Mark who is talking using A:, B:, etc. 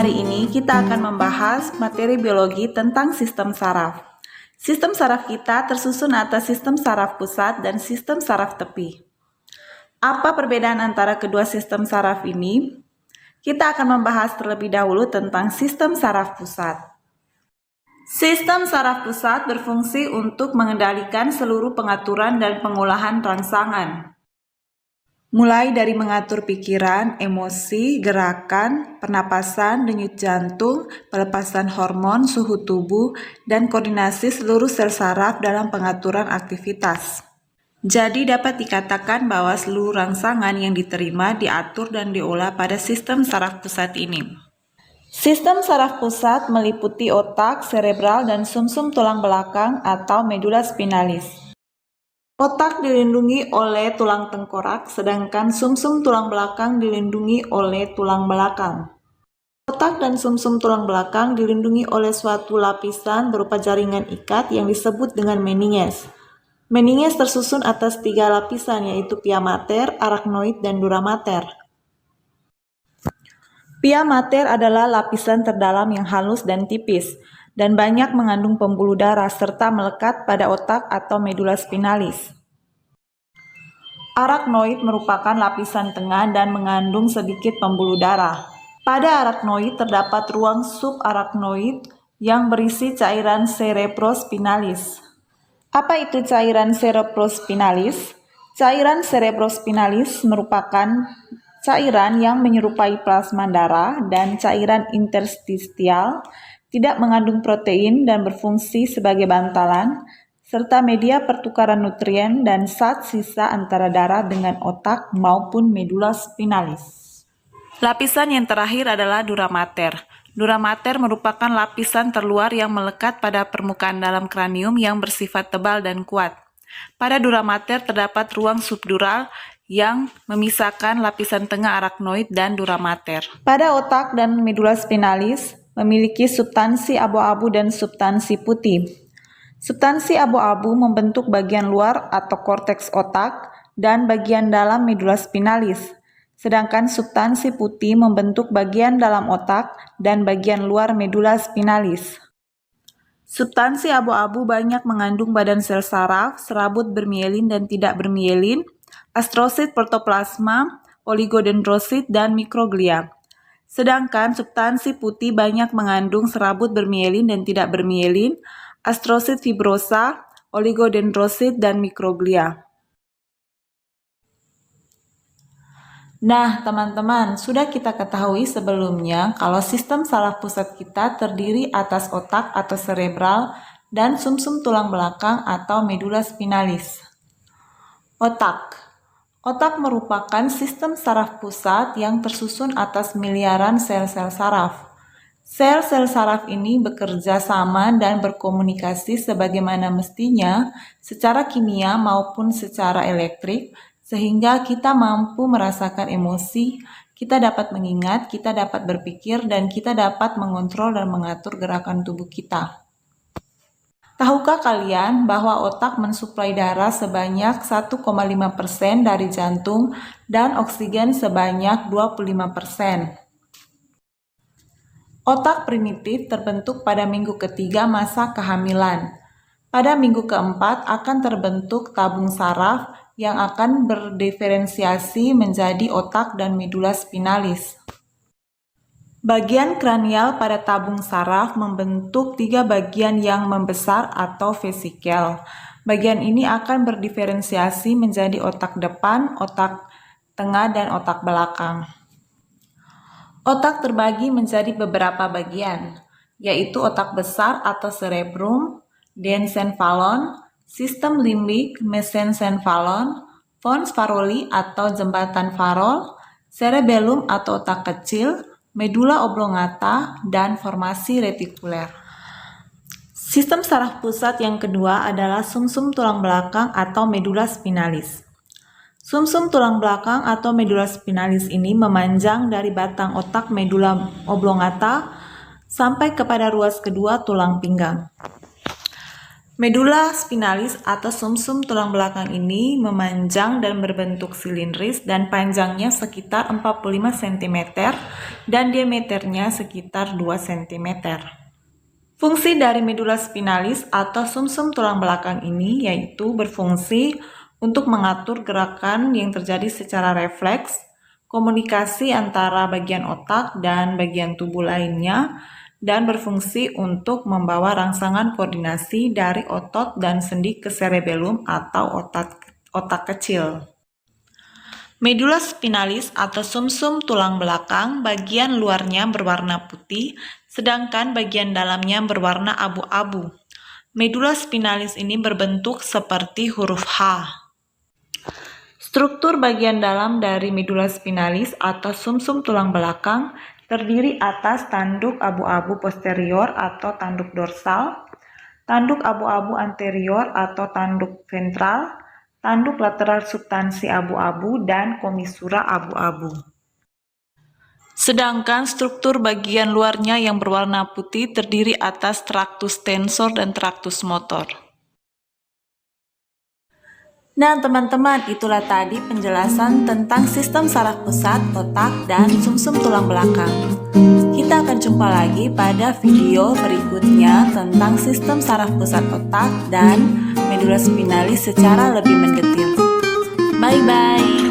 A: Hari ini kita akan membahas materi biologi tentang sistem saraf. Sistem saraf kita tersusun atas sistem saraf pusat dan sistem saraf tepi. Apa perbedaan antara kedua sistem saraf ini? Kita akan membahas terlebih dahulu tentang sistem saraf pusat. Sistem saraf pusat berfungsi untuk mengendalikan seluruh pengaturan dan pengolahan rangsangan. Mulai dari mengatur pikiran, emosi, gerakan, pernapasan, denyut jantung, pelepasan hormon, suhu tubuh, dan koordinasi seluruh sel saraf dalam pengaturan aktivitas. Jadi dapat dikatakan bahwa seluruh rangsangan yang diterima, diatur, dan diolah pada sistem saraf pusat ini. Sistem saraf pusat meliputi otak, cerebral, dan sumsum tulang belakang atau medula spinalis. Otak dilindungi oleh tulang tengkorak, sedangkan sumsum tulang belakang dilindungi oleh tulang belakang. Otak dan sumsum tulang belakang dilindungi oleh suatu lapisan berupa jaringan ikat yang disebut dengan meninges. Meninges tersusun atas 3 lapisan, yaitu pia mater, arachnoid, dan dura mater. Pia mater adalah lapisan terdalam yang halus dan tipis, dan banyak mengandung pembuluh darah serta melekat pada otak atau medula spinalis. Arachnoid merupakan lapisan tengah dan mengandung sedikit pembuluh darah. Pada arachnoid terdapat ruang subarachnoid yang berisi cairan cerebrospinalis. Apa itu cairan cerebrospinalis? Cairan cerebrospinalis merupakan cairan yang menyerupai plasma darah dan cairan interstisial, tidak mengandung protein dan berfungsi sebagai bantalan, serta media pertukaran nutrien dan zat sisa antara darah dengan otak maupun medula spinalis. Lapisan yang terakhir adalah dura mater. Dura mater merupakan lapisan terluar yang melekat pada permukaan dalam kranium yang bersifat tebal dan kuat. Pada dura mater terdapat ruang subdural yang memisahkan lapisan tengah arachnoid dan dura mater. Pada otak dan medula spinalis memiliki substansi abu-abu dan substansi putih. Substansi abu-abu membentuk bagian luar atau korteks otak dan bagian dalam medula spinalis, sedangkan substansi putih membentuk bagian dalam otak dan bagian luar medula spinalis. Substansi abu-abu banyak mengandung badan sel saraf, serabut bermielin dan tidak bermielin, astrosit, protoplasma, oligodendrosit, dan mikroglia. Sedangkan substansi putih banyak mengandung serabut bermielin dan tidak bermielin, astrosit fibrosa, oligodendrosit, dan mikroglia. Nah, teman-teman, sudah kita ketahui sebelumnya kalau sistem saraf pusat kita terdiri atas otak atau cerebral dan sumsum tulang belakang atau medula spinalis. Otak. Otak merupakan sistem saraf pusat yang tersusun atas miliaran sel-sel saraf. Sel-sel saraf ini bekerja sama dan berkomunikasi sebagaimana mestinya secara kimia maupun secara elektrik, sehingga kita mampu merasakan emosi, kita dapat mengingat, kita dapat berpikir, dan kita dapat mengontrol dan mengatur gerakan tubuh kita. Tahukah kalian bahwa otak mensuplai darah sebanyak 1,5% dari jantung dan oksigen sebanyak 25%? Otak primitif terbentuk pada minggu ketiga masa kehamilan. Pada minggu keempat akan terbentuk tabung saraf yang akan berdiferensiasi menjadi otak dan medula spinalis. Bagian kranial pada tabung saraf membentuk 3 bagian yang membesar atau vesikel. Bagian ini akan berdiferensiasi menjadi otak depan, otak tengah, dan otak belakang. Otak terbagi menjadi beberapa bagian, yaitu otak besar atau cerebrum, diencephalon, sistem limbik, mesencephalon, pons faroli atau jembatan farol, cerebellum atau otak kecil, medula oblongata, dan formasi retikuler. Sistem saraf pusat yang kedua adalah sumsum tulang belakang atau medula spinalis. Sumsum tulang belakang atau medula spinalis ini memanjang dari batang otak medula oblongata sampai kepada ruas kedua tulang pinggang. Medula spinalis atau sumsum tulang belakang ini memanjang dan berbentuk silindris dan panjangnya sekitar 45 cm dan diameternya sekitar 2 cm. Fungsi dari medula spinalis atau sumsum tulang belakang ini yaitu berfungsi untuk mengatur gerakan yang terjadi secara refleks, komunikasi antara bagian otak dan bagian tubuh lainnya, dan berfungsi untuk membawa rangsangan koordinasi dari otot dan sendi ke cerebellum atau otak kecil. Medula spinalis atau sumsum tulang belakang bagian luarnya berwarna putih, sedangkan bagian dalamnya berwarna abu-abu. Medula spinalis ini berbentuk seperti huruf H. Struktur bagian dalam dari medula spinalis atau sumsum tulang belakang terdiri atas tanduk abu-abu posterior atau tanduk dorsal, tanduk abu-abu anterior atau tanduk ventral, tanduk lateral substansi abu-abu, dan komisura abu-abu. Sedangkan struktur bagian luarnya yang berwarna putih terdiri atas tractus tensor dan tractus motor. Nah teman-teman, itulah tadi penjelasan tentang sistem saraf pusat, otak, dan sumsum tulang belakang. Kita akan jumpa lagi pada video berikutnya tentang sistem saraf pusat otak dan medula spinalis secara lebih mendetil. Bye-bye!